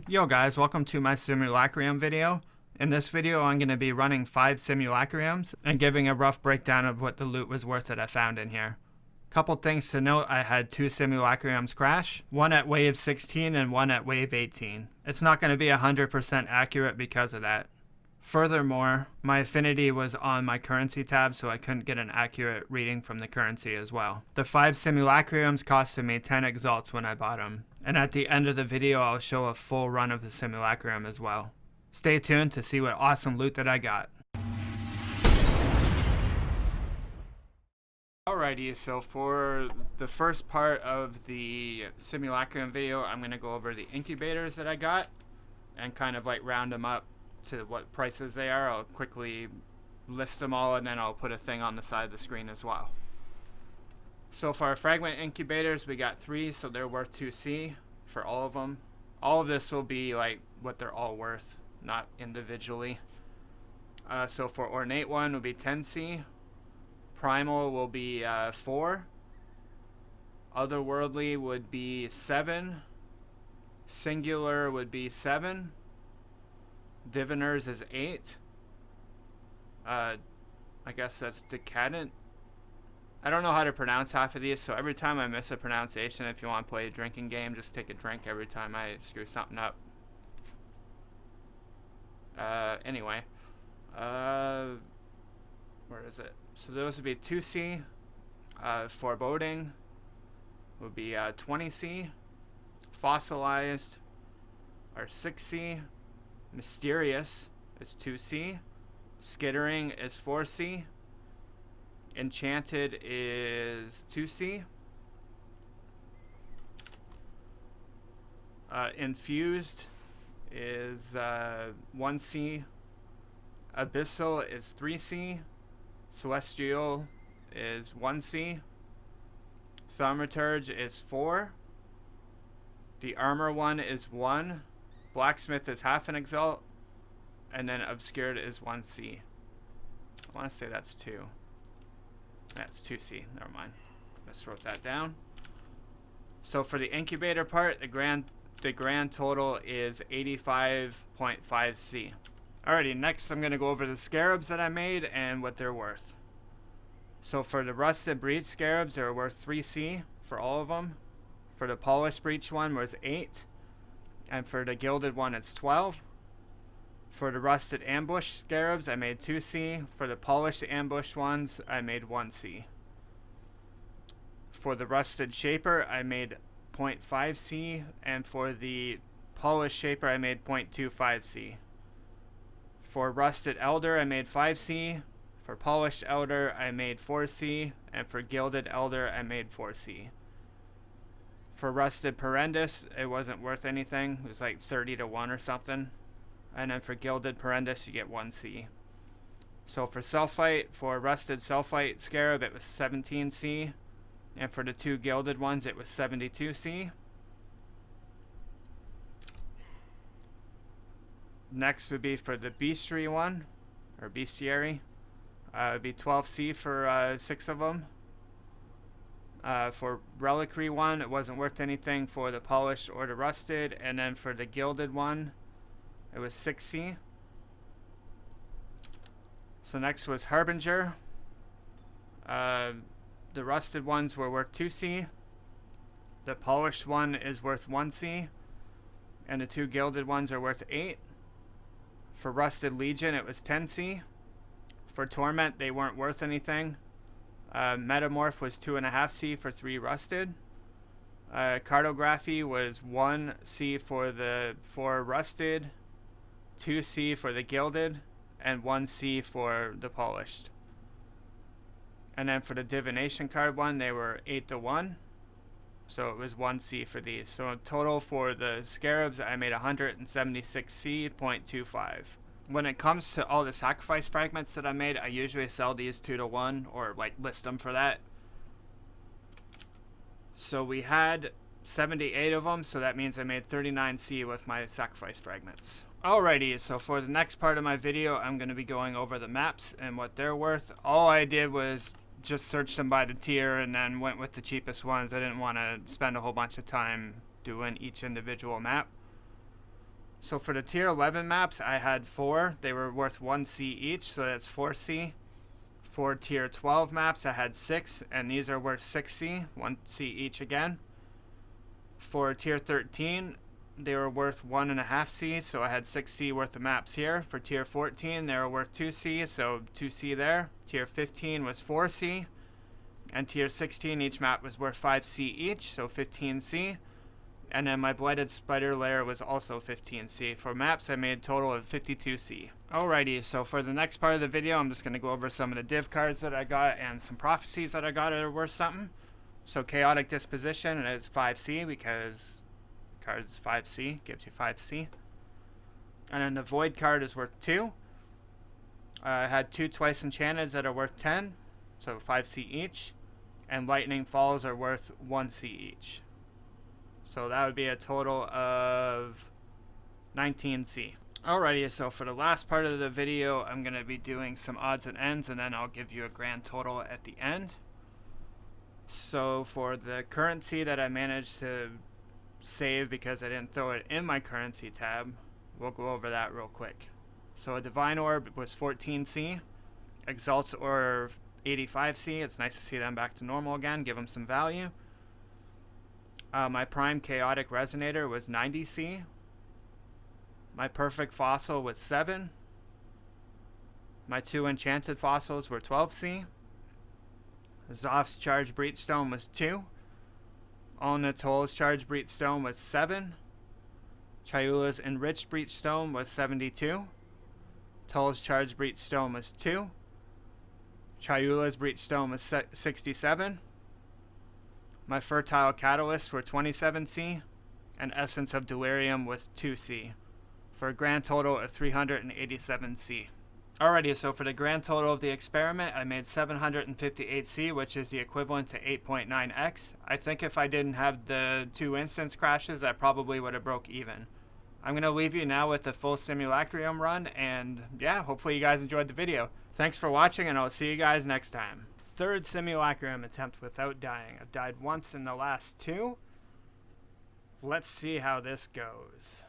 Yo guys, welcome to my simulacrum video. In this video I'm going to be running 5 simulacrums and giving a rough breakdown of what the loot was worth that I found in here. Couple things to note, I had 2 simulacrums crash, one at wave 16 and one at wave 18. It's not going to be 100% accurate because of that. Furthermore, my affinity was on my currency tab, so I couldn't get an accurate reading from the currency as well. The 5 simulacrums costed me 10 exalts when I bought them, and at the end of the video I'll show a full run of the simulacrum as well. Stay tuned to see what awesome loot that I got. Alrighty, so for the first part of the simulacrum video, I'm going to go over the incubators that I got and kind of like round them up to what prices they are. I'll quickly list them all and then I'll put a thing on the side of the screen as well. So for our fragment incubators, we got 3, so they're worth 2C for all of them. All of this will be like what they're all worth, not individually. So for ornate one will be 10C. Primal will be 4. Otherworldly would be 7. Singular would be 7. Diviners is 8. I guess that's decadent. I don't know how to pronounce half of these, so every time I miss a pronunciation, if you want to play a drinking game, just take a drink every time I screw something up. Anyway. Where is it? So those would be 2C. Foreboding would be 20C. Fossilized are 6C. Mysterious is 2C. Skittering is 4C. Enchanted is 2C. Infused is 1C. Abyssal is 3C. Celestial is 1C. Thaumaturge is 4. The armor one is 1. Blacksmith is half an exalt. And then obscured is 1C. I want to say that's 2. That's 2C. Never mind. Just wrote that down. So for the incubator part, the grand total is 85.5C. Alrighty, next I'm going to go over the scarabs that I made and what they're worth. So for the rusted breach scarabs, they're worth 3C for all of them. For the polished breach one was 8. And for the gilded one it's 12. For the rusted ambush scarabs I made 2C. For the polished ambush ones I made 1C. For the rusted shaper I made 0.5C. And for the polished shaper I made 0.25C. For rusted elder I made 5C. For polished elder I made 4C. And for gilded elder I made 4C. For rusted perendus it wasn't worth anything. It was like 30 to 1 or something. And then for gilded perendus you get 1C. So for sulfite, for rusted sulfite scarab it was 17C. And for the 2 gilded ones it was 72C. Next would be for the bestiary one, or bestiary. It would be 12C for 6 of them. For reliquary one, it wasn't worth anything for the polished or the rusted. And then for the gilded one, it was 6C. So next was harbinger. The rusted ones were worth 2C. The polished one is worth 1C. And the 2 gilded ones are worth 8. For rusted legion it was 10C. For torment they weren't worth anything. Metamorph was 2.5C for 3 rusted. Cartography was 1C for the 4 rusted, 2C for the gilded, and 1C for the polished. And then for the divination card one, they were 8 to 1. So it was 1C for these. So in total for the scarabs, I made 176C.25. When it comes to all the sacrifice fragments that I made, I usually sell these 2 to 1 or like list them for that. So we had 78 of them, so that means I made 39C with my sacrifice fragments. Alrighty, so for the next part of my video, I'm going to be going over the maps and what they're worth. All I did was just search them by the tier and then went with the cheapest ones. I didn't want to spend a whole bunch of time doing each individual map. So for the tier 11 maps, I had 4. They were worth 1C each, so that's 4C. For tier 12 maps, I had 6, and these are worth 6C, 1C each again. For tier 13, they were worth 1.5C, so I had 6C worth of maps here. For tier 14, they were worth 2C, so 2C there. Tier 15 was 4C, and tier 16, each map was worth 5C each, so 15C. And then my Blighted Spider Lair was also 15C. For maps, I made a total of 52C. Alrighty, so for the next part of the video, I'm just going to go over some of the div cards that I got and some prophecies that I got that are worth something. So Chaotic Disposition is 5C because cards 5C gives you 5C. And then the Void card is worth 2. I had 2 Twice Enchanted that are worth 10, so 5C each. And Lightning Falls are worth 1C each. So that would be a total of 19C. Alrighty, so for the last part of the video, I'm going to be doing some odds and ends, and then I'll give you a grand total at the end. So for the currency that I managed to save because I didn't throw it in my currency tab, we'll go over that real quick. So a Divine Orb was 14C. Exalts Orb 85C. It's nice to see them back to normal again, give them some value. My Prime Chaotic Resonator was 90C. My Perfect Fossil was 7. My 2 Enchanted Fossils were 12C. Zoff's Charged Breachstone was 2. Olnatol's Charged Breachstone was 7. Chayula's Enriched Breachstone was 72. Tull's Charged Breachstone was 2. Chayula's Breachstone was 67. My Fertile Catalysts were 27C, and Essence of Delirium was 2C, for a grand total of 387C. Alrighty, so for the grand total of the experiment, I made 758C, which is the equivalent to 8.9x. I think if I didn't have the 2 instance crashes, I probably would have broke even. I'm going to leave you now with the full Simulacrum run, and yeah, hopefully you guys enjoyed the video. Thanks for watching, and I'll see you guys next time. 3rd Simulacrum attempt without dying. I've died once in the last 2. Let's see how this goes.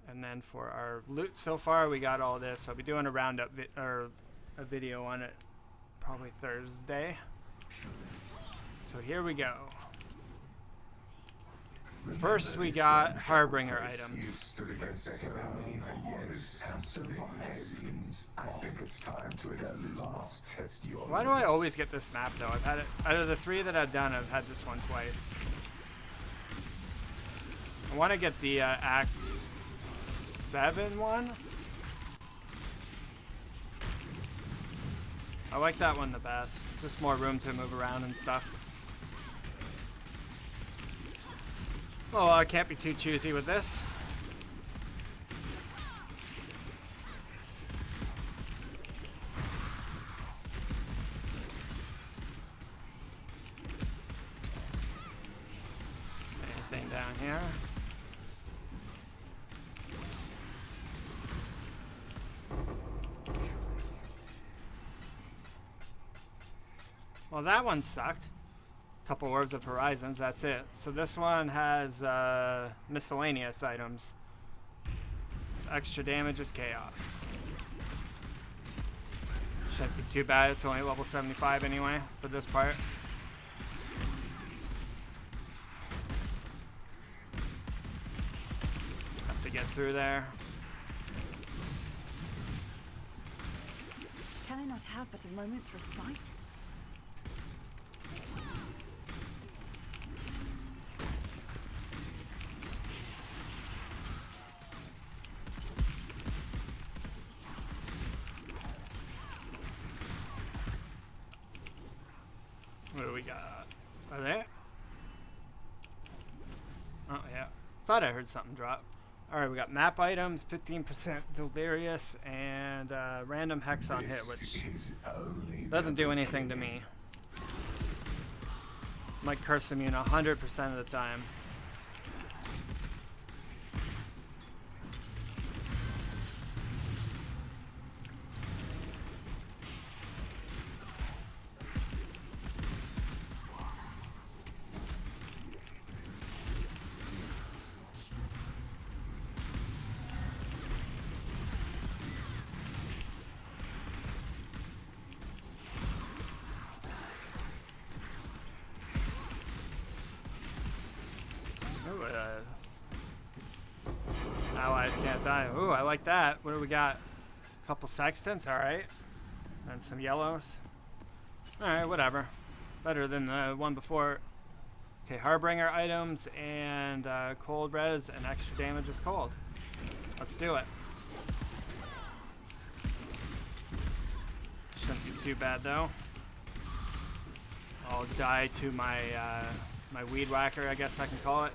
And then for our loot so far, we got all this. I'll be doing a roundup or a video on it probably Thursday. So here we go. First, we got Harbinger items. Why do I always get this map though? I've had it out of the 3 that I've done. I've had this one twice. I want to get the Act 7 one. I like that one the best. Just more room to move around and stuff. Oh, I can't be too choosy with this. Anything down here? Well, that one sucked. Couple Orbs of Horizons, that's it. So this one has miscellaneous items. Extra damage is chaos. Shouldn't be too bad, it's only level 75 anyway for this part. Have to get through there. Can I not have but a moment's respite? What do we got? Are they? Oh, yeah. Thought I heard something drop. Alright, we got map items, 15% Delirious, and random Hex on hit, which doesn't do anything to me. Might curse immune 100% of the time. Allies can't die. Ooh, I like that. What do we got? A couple sextants, alright. And some yellows. Alright, whatever. Better than the one before. Okay, Harbinger items and cold res and extra damage is cold. Let's do it. Shouldn't be too bad though. I'll die to my my weed whacker, I guess I can call it.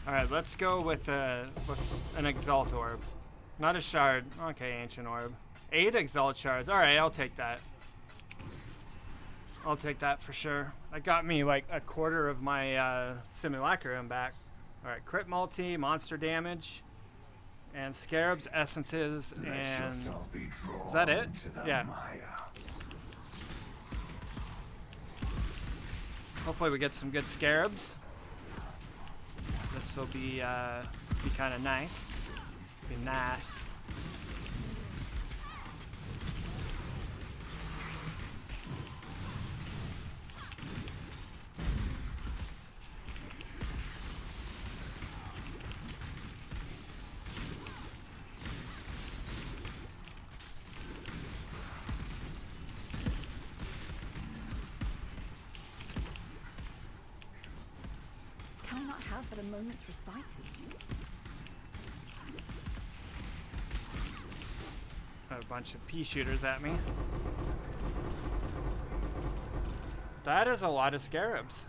Alright, let's go with an Exalt Orb. Not a Shard. Okay, Ancient Orb. 8 Exalt Shards. Alright, I'll take that. I'll take that for sure. That got me like a quarter of my Simulacrum back. Alright, crit multi, monster damage, and Scarabs, essences, and... Is that it? Yeah. Hopefully we get some good Scarabs. This will be kind of nice. Be nice. Can I not have but a moment's respite? A bunch of pea shooters at me. That is a lot of Scarabs.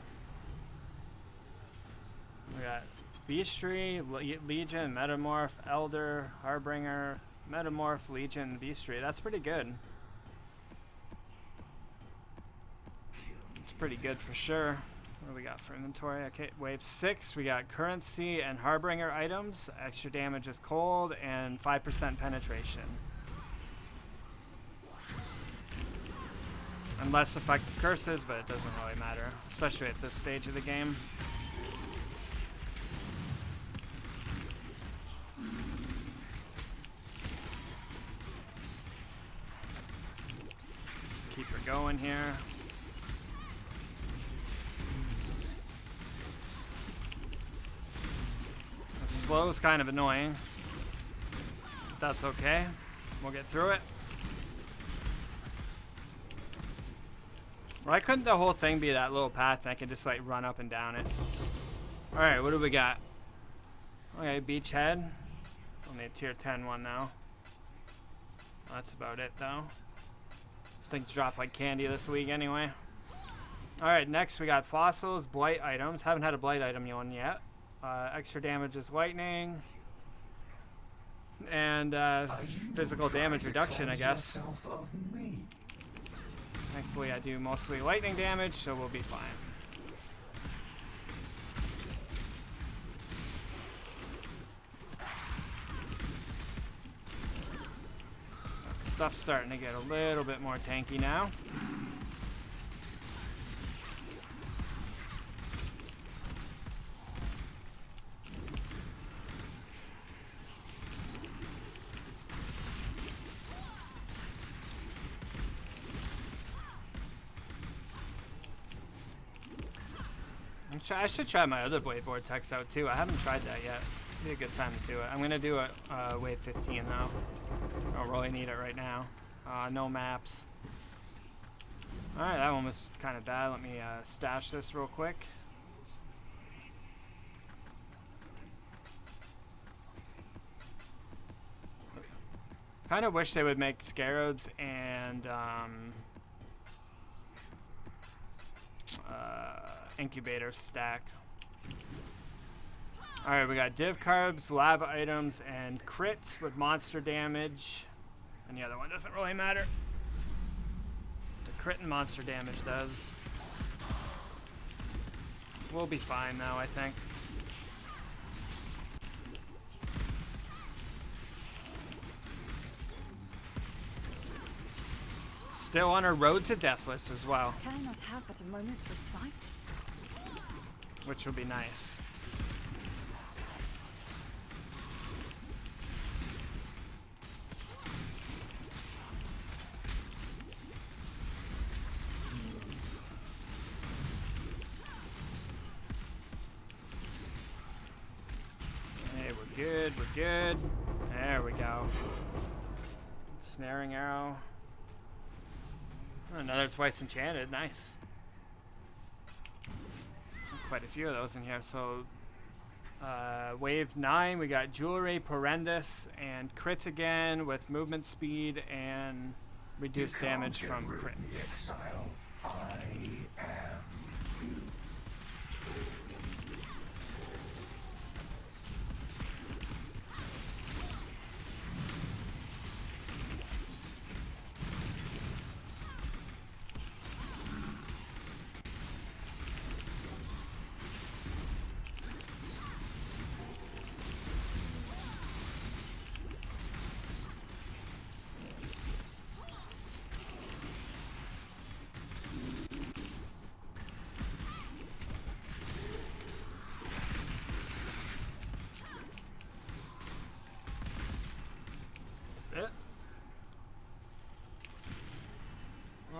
We got Beastry, Legion, Metamorph, Elder, Harbinger, Metamorph, Legion, Beastry. That's pretty good. It's pretty good for sure. What do we got for inventory? Okay, wave 6. We got currency and Harbinger items. Extra damage is cold and 5% penetration. And less effective curses, but it doesn't really matter, especially at this stage of the game. Keep her going here. The slow is kind of annoying. But that's okay. We'll get through it. Why couldn't the whole thing be that little path and I could just like run up and down it? Alright, what do we got? Okay, Beachhead. Only a tier 10 one now. That's about it though. This thing's dropped like candy this week anyway. Alright, next we got fossils, blight items. Haven't had a blight item one yet. Extra damage is lightning. And physical damage reduction, I guess. Thankfully I do mostly lightning damage, so we'll be fine. Stuff's starting to get a little bit more tanky now. I should try my other Blade Vortex out too. I haven't tried that yet. It'd be a good time to do it. I'm gonna do a wave 15 though. I don't really need it right now. No maps. Alright, that one was kind of bad. Let me stash this real quick. Kind of wish they would make Scarabs and Incubator stack. Alright, we got div carbs, lava items, and crit with monster damage. And the other one doesn't really matter. The crit and monster damage does. We'll be fine now, I think. Still on our road to Deathless as well, Can I not have but a moment's respite? which will be nice. Hey, we're good, we're good. There we go. Snaring arrow. Another twice enchanted, nice. Quite a few of those in here. So wave 9, we got Jewelry, Porrendous, and Crit again with movement speed and reduced damage from crits. Exile. I am you.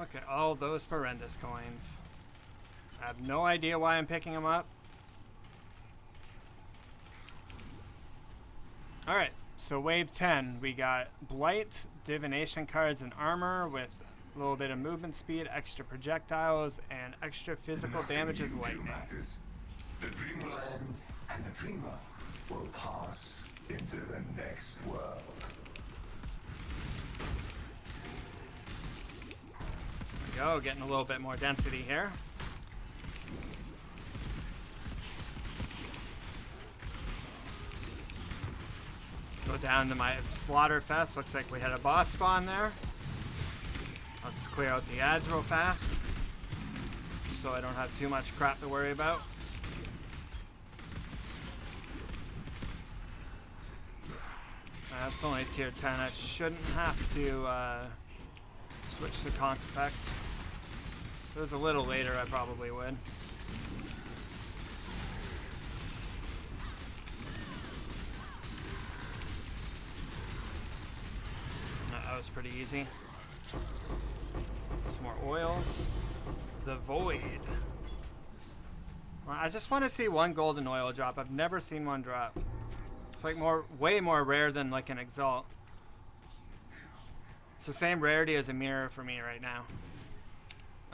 Okay, all those Porrendous coins. I have no idea why I'm picking them up. Alright, so wave 10, we got Blight, Divination cards, and armor with a little bit of movement speed, extra projectiles, and extra physical damage as lightning. Matters. The dream will end, and the dreamer will pass into the next world. There we go, getting a little bit more density here. Go down to my Slaughterfest. Looks like we had a boss spawn there. I'll just clear out the ads real fast, so I don't have too much crap to worry about. That's only tier 10. I shouldn't have to switch to Conk Effect. If it was a little later, I probably would. That was pretty easy. Some more oils. The Void. Well, I just want to see one golden oil drop. I've never seen one drop. It's like way more rare than like an Exalt. It's the same rarity as a mirror for me right now.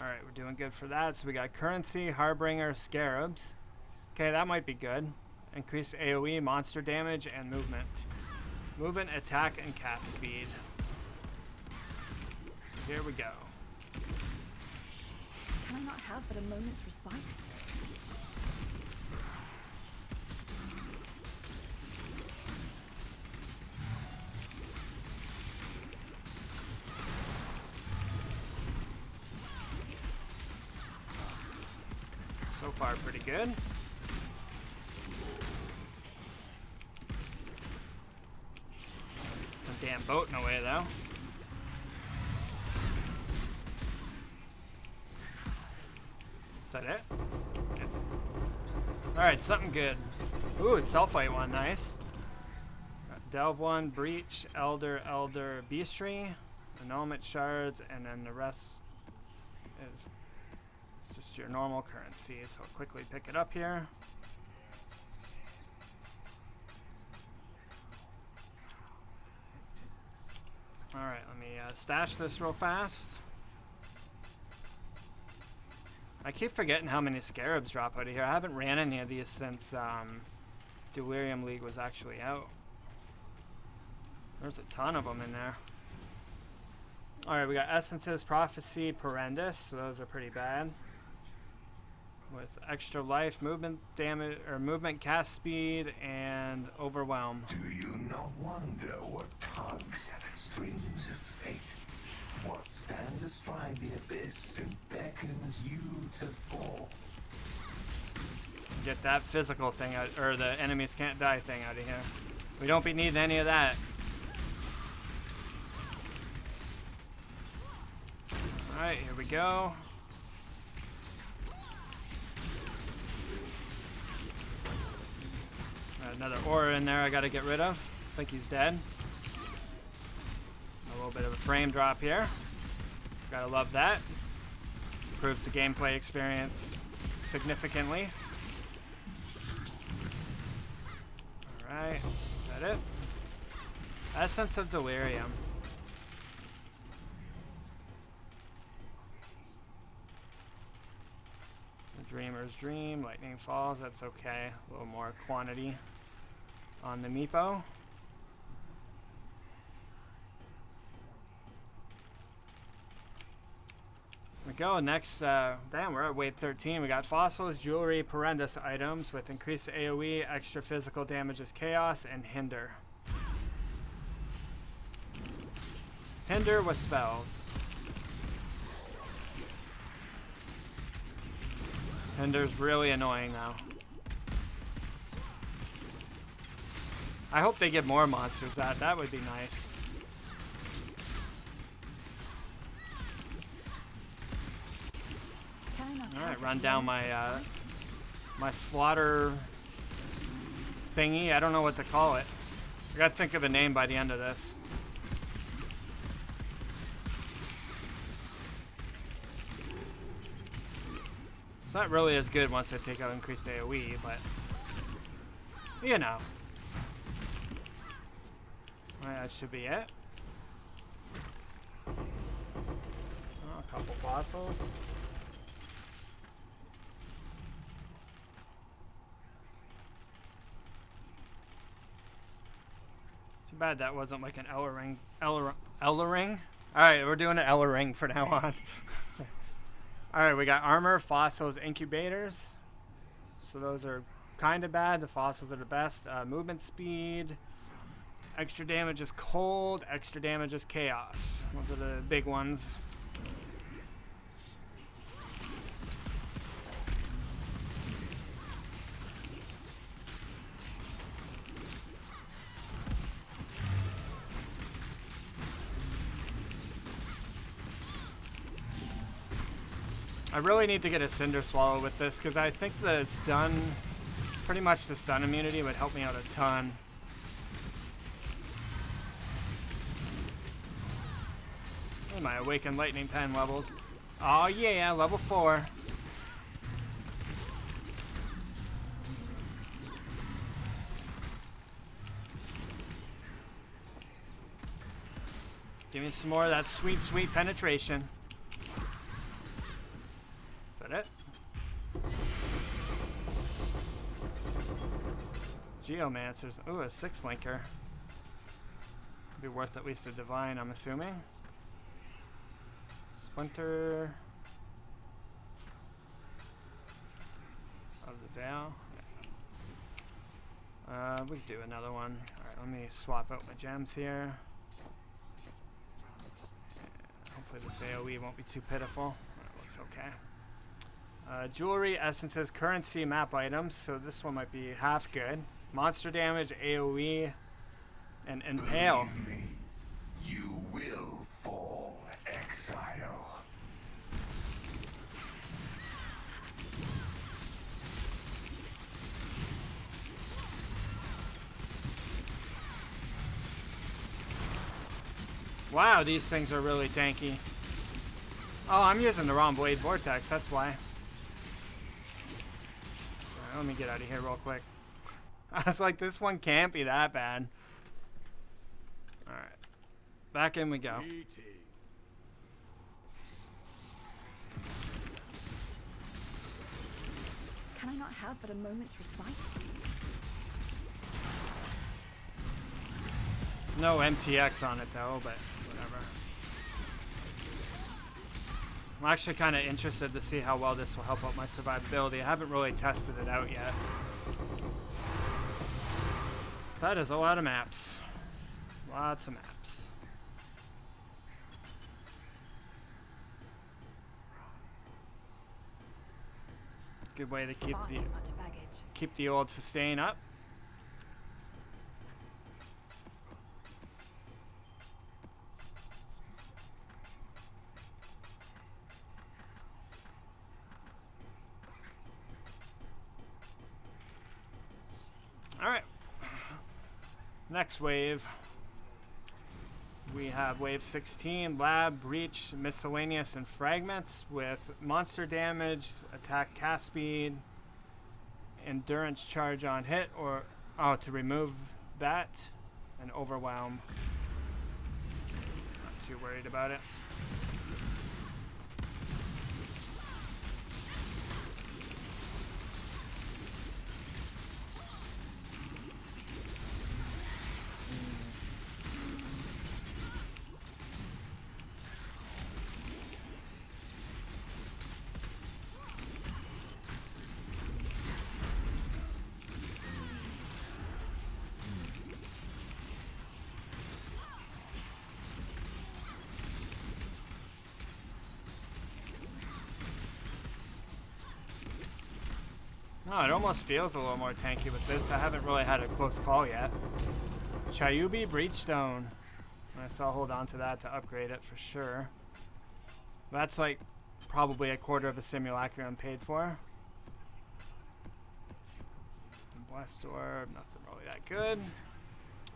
Alright, we're doing good for that. So we got Currency, Harbinger, Scarabs. Okay, that might be good. Increased AoE, monster damage, and movement. Movement, attack, and cast speed. So here we go. Can I not have but a moment's respite? So far, pretty good. The damn boat in the way, though. Is that it? Okay. Alright, something good. Ooh, Self-Fight one, nice. Got Delve one, Breach, Elder, Beastry, Annulment Shards, and then the rest is just your normal currency. So I'll quickly pick it up here. Alright, let me stash this real fast. I keep forgetting how many Scarabs drop out of here. I haven't ran any of these since Delirium League was actually out. There's a ton of them in there. Alright, we got Essences, Prophecy, Porrendous, so those are pretty bad. With extra life, movement damage, or movement cast speed, and Overwhelm. Do you not wonder what tugs at the strings of fate? What stands astride the abyss and beckons you to fall? Get that physical thing out, or the enemies can't die thing out of here. We don't be needing any of that. Alright, here we go. Got another aura in there I gotta get rid of. I think he's dead. A little bit of a frame drop here. Gotta love that. Improves the gameplay experience significantly. Alright, is that it? Essence of Delirium. The Dreamer's Dream, Lightning Falls, that's okay. A little more quantity on the Meepo. We go next. Damn, we're at wave 13. We got fossils, jewelry, horrendous items with increased AoE, extra physical damage as chaos, and hinder. Hinder with spells. Hinder's really annoying now. I hope they give more monsters that. That would be nice. Alright, run down my my slaughter thingy. I don't know what to call it. I gotta think of a name by the end of this. It's not really as good once I take out increased AoE, but you know. Alright, that should be it. Oh, a couple fossils. Too bad that wasn't like an Ellering. Ellering? Alright, we're doing an Ellering from now on. Alright, we got armor, fossils, incubators. So those are kind of bad. The fossils are the best. Movement speed. Extra damage is cold. Extra damage is chaos. Those are the big ones. I really need to get a Cinder Swallow with this because I think the stun, pretty much the stun immunity would help me out a ton. What am I, Awakened Lightning Pen leveled? Oh yeah, level 4. Give me some more of that sweet, sweet penetration. Is that it? Geomancers. Ooh, a 6-linker. Be worth at least a divine, I'm assuming. Splinter of the Veil. We could do another one. Alright, let me swap out my gems here. Hopefully this AoE won't be too pitiful. It looks okay. Jewelry, essences, currency, map items. So this one might be half good. Monster damage, AoE, and impale. Believe me, you will fall, Exile. Wow, these things are really tanky. Oh, I'm using the wrong Blade Vortex, that's why. Alright, let me get out of here real quick. I was like, this one can't be that bad. Alright. Back in we go. Can I not have but a moment's respite? No MTX on it though, but whatever. I'm actually kind of interested to see how well this will help out my survivability. I haven't really tested it out yet. That is a lot of maps. Lots of maps. Good way to keep the old sustain up. next wave. We have wave 16, lab, breach, miscellaneous, and fragments with monster damage, attack cast speed, endurance charge on hit, or to remove that, and overwhelm. Not too worried about it. Oh, it almost feels a little more tanky with this. I haven't really had a close call yet. Chayubi Breachstone. I still hold on to that to upgrade it for sure. That's like probably a quarter of a simulacrum paid for. Blessed Orb, nothing really that good.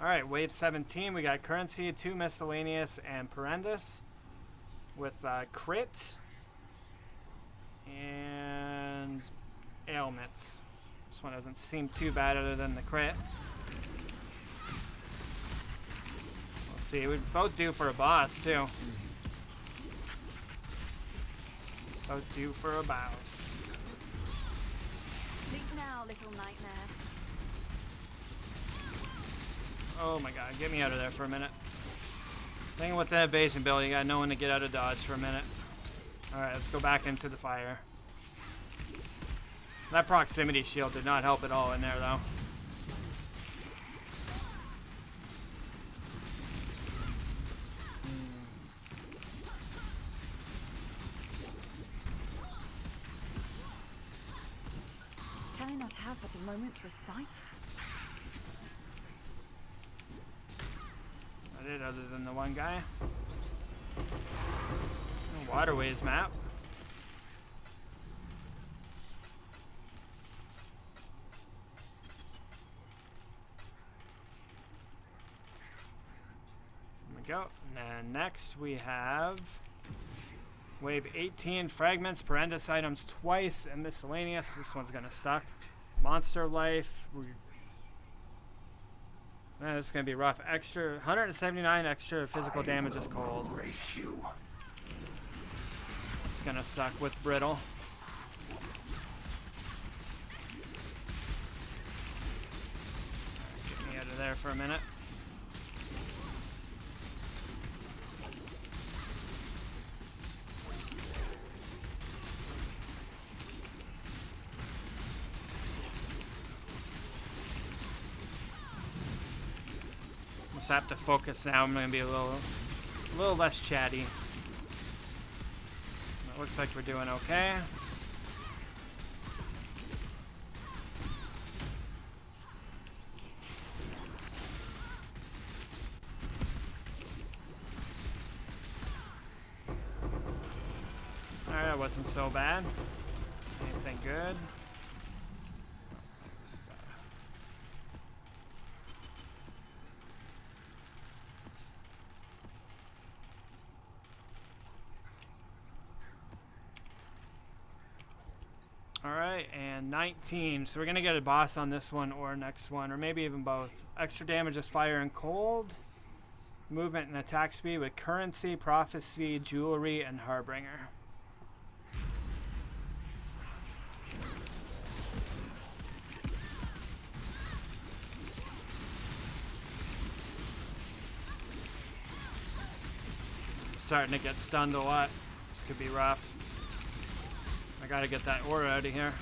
Alright, wave 17, we got currency, 2 miscellaneous, and Perendus with crit and ailments. This one doesn't seem too bad other than the crit. We'll see. We both due for a boss too. Both due for a boss. Sleep now, little nightmare. Oh my god, get me out of there for a minute. Thing with the evasion build, you gotta know when to get out of dodge for a minute. Alright, let's go back into the fire. That proximity shield did not help at all in there, though. Can I not have but a moment's respite? I did, other than the one guy. Waterways map. Go. And next we have wave 18, fragments, Perendus items twice, and miscellaneous. This one's gonna suck. Monster life. Man, this is gonna be rough. Extra 179 extra physical damage is cold. It's gonna suck with brittle. Get me out of there for a minute. Just have to focus now. I'm gonna be a little less chatty. It looks like we're doing okay. Alright, that wasn't so bad. Anything good? Alright, and 19. So we're going to get a boss on this one or next one, or maybe even both. Extra damage is fire and cold. Movement and attack speed with currency, prophecy, jewelry, and harbinger. Starting to get stunned a lot. This could be rough. I gotta get that aura out of here.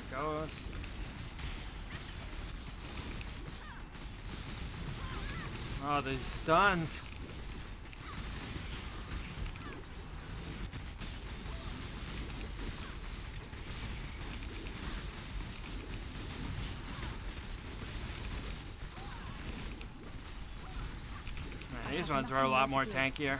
There it goes. Oh, these stuns. Man, these ones are a lot more tankier.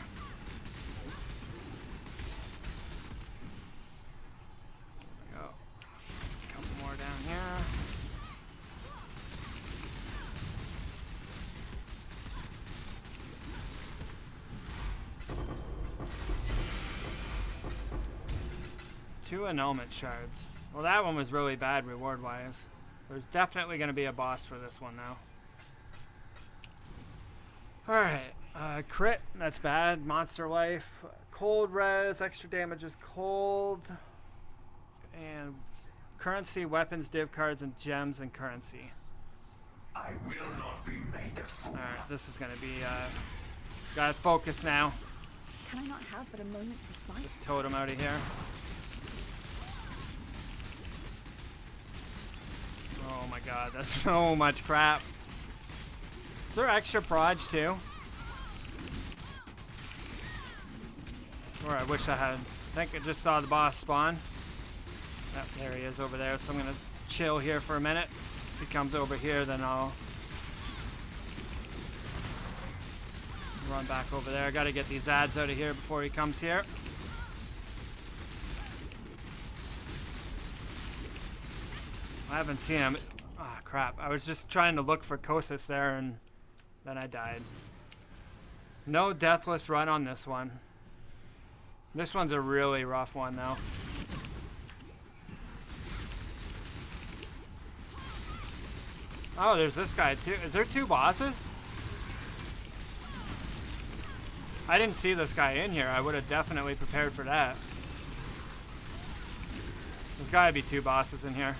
2 annulment shards. Well, that one was really bad reward-wise. There's definitely going to be a boss for this one now. Alright, crit, that's bad. Monster life. Cold res, extra damage is cold. And currency, weapons, div cards, and gems and currency. I will not be made a fool. Alright, this is going to be, gotta focus now. Can I not have but a moment's respite? Just totem out of here. Oh my god, that's so much crap. Is there extra proj too? Or I wish I had. I think I just saw the boss spawn. Yep, there he is over there. So I'm gonna chill here for a minute. If he comes over here, then I'll run back over there. I gotta get these ads out of here before he comes here. I haven't seen him. Ah, crap. I was just trying to look for Kosis there and then I died. No deathless run on this one. This one's a really rough one though. Oh, there's this guy too. Is there 2 bosses? I didn't see this guy in here. I would have definitely prepared for that. There's gotta be 2 bosses in here.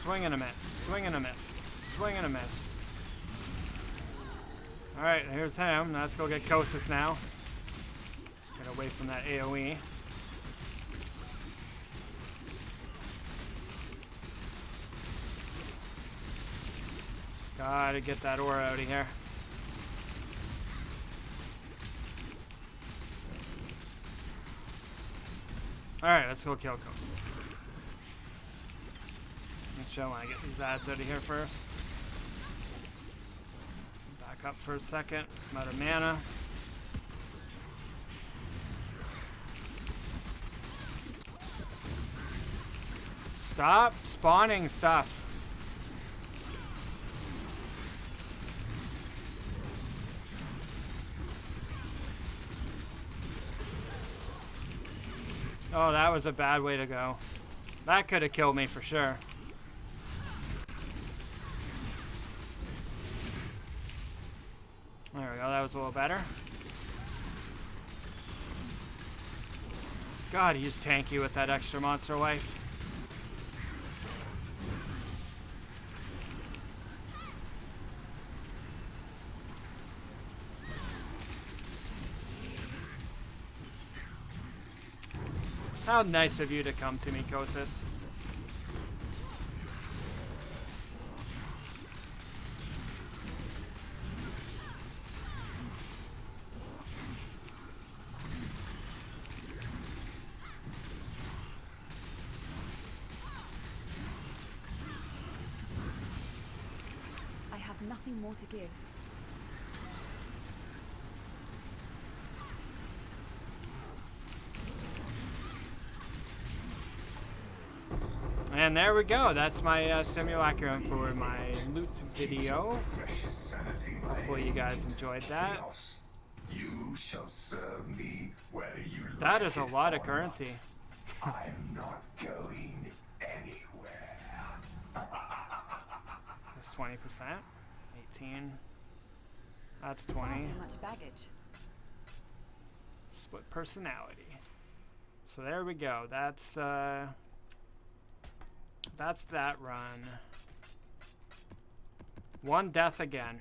Swing and a miss, swing and a miss, swing and a miss. Alright, here's him. Now let's go get Kosis now. Get away from that AoE. Gotta get that aura out of here. Alright, let's go kill Kosis. Make sure I want to get these ads out of here first. Back up for a second. I'm out of mana. Stop spawning stuff. Oh, that was a bad way to go. That could have killed me for sure. There we go, that was a little better. God, he's tanky with that extra monster life. How nice of you to come to me, Kosis. I have nothing more to give. And there we go. That's my simulacrum for my loot video. Hopefully you guys enjoyed that. You shall serve me whether you That like is a it lot or of currency. not. I'm not going anywhere. That's 20%. 18. That's Far 20. too much baggage. Split personality. So there we go. That's that run. 1 death again.